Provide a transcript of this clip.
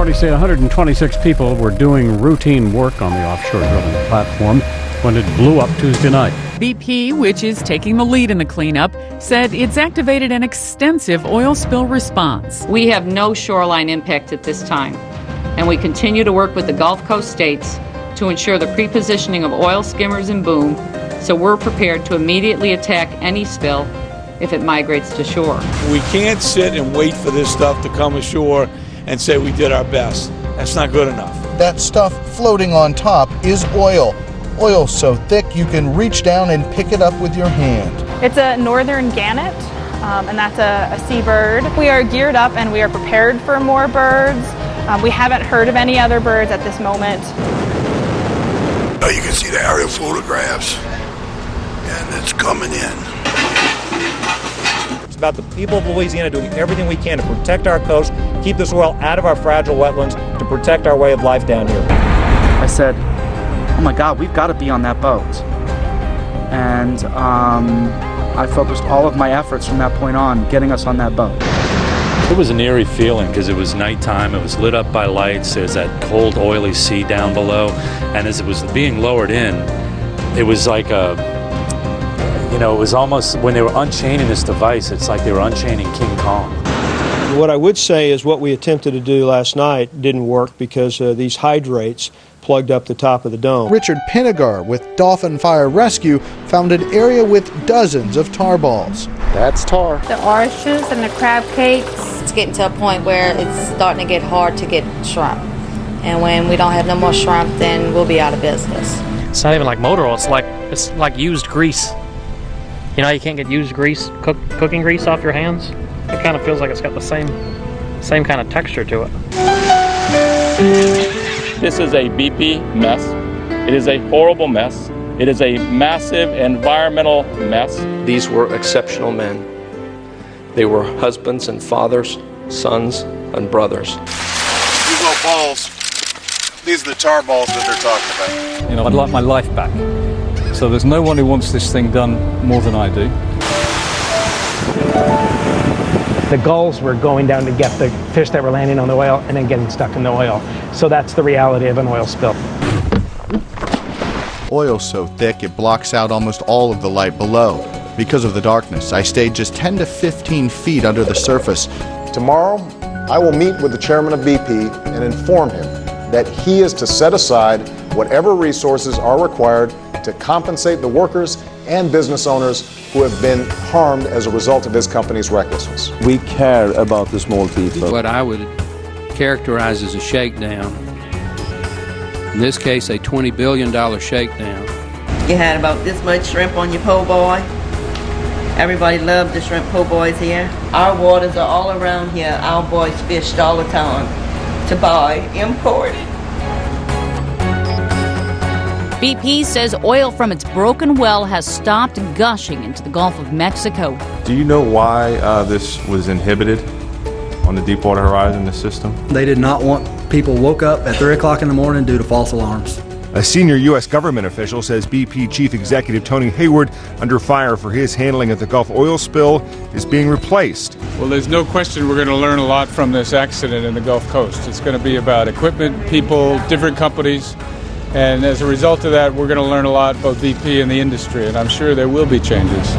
authorities say 126 people were doing routine work on the offshore drilling platform when it blew up Tuesday night. BP, which is taking the lead in the cleanup, said it's activated an extensive oil spill response. We have no shoreline impact at this time, and we continue to work with the Gulf Coast states to ensure the pre-positioning of oil skimmers and boom, so we're prepared to immediately attack any spill if it migrates to shore. We can't sit and wait for this stuff to come ashore and say we did our best. That's not good enough. That stuff floating on top is oil. Oil so thick you can reach down and pick it up with your hand. It's a northern gannet, and that's a seabird. We are geared up and we are prepared for more birds. We haven't heard of any other birds at this moment. You can see the aerial photographs, and it's coming in. It's about the people of Louisiana doing everything we can to protect our coast, keep this oil out of our fragile wetlands, to protect our way of life down here. I said, oh my God, we've got to be on that boat. And I focused all of my efforts from that point on getting us on that boat. It was an eerie feeling because it was nighttime, it was lit up by lights, there's that cold, oily sea down below, and as it was being lowered in, it was like it was almost, when they were unchaining this device, it's like they were unchaining King Kong. What I would say is what we attempted to do last night didn't work because these hydrates plugged up the top of the dome. Richard Pinnegar with Dolphin Fire Rescue found an area with dozens of tar balls. That's tar. The oysters and the crab cakes. It's getting to a point where it's starting to get hard to get shrimp. And when we don't have no more shrimp, then we'll be out of business. It's not even like motor oil, it's like used grease. You know, you can't get used grease, cooking grease off your hands. It kind of feels like it's got the same kind of texture to it. This is a BP mess. It is a horrible mess. It is a massive environmental mess. These were exceptional men. They were husbands and fathers, sons and brothers. These little balls, these are the tar balls that they're talking about. You know, I'd like my life back. So there's no one who wants this thing done more than I do. The gulls were going down to get the fish that were landing on the oil and then getting stuck in the oil. So that's the reality of an oil spill. Oil so thick it blocks out almost all of the light below. Because of the darkness, I stayed just 10 to 15 feet under the surface. Tomorrow, I will meet with the chairman of BP and inform him that he is to set aside whatever resources are required to compensate the workers and business owners who have been harmed as a result of this company's recklessness. We care about the small people. What I would characterize as a shakedown, in this case a $20 billion shakedown. You had about this much shrimp on your po' boy. Everybody loved the shrimp po' boys here. Our waters are all around here. Our boys fished all the time to buy imported. BP says oil from its broken well has stopped gushing into the Gulf of Mexico. Do you know why this was inhibited on the Deepwater Horizon, this system? They did not want people woke up at 3 o'clock in the morning due to false alarms. A senior U.S. government official says BP Chief Executive Tony Hayward, under fire for his handling of the Gulf oil spill, is being replaced. Well, there's no question we're going to learn a lot from this accident in the Gulf Coast. It's going to be about equipment, people, different companies. And as a result of that, we're going to learn a lot, both BP and the industry, and I'm sure there will be changes.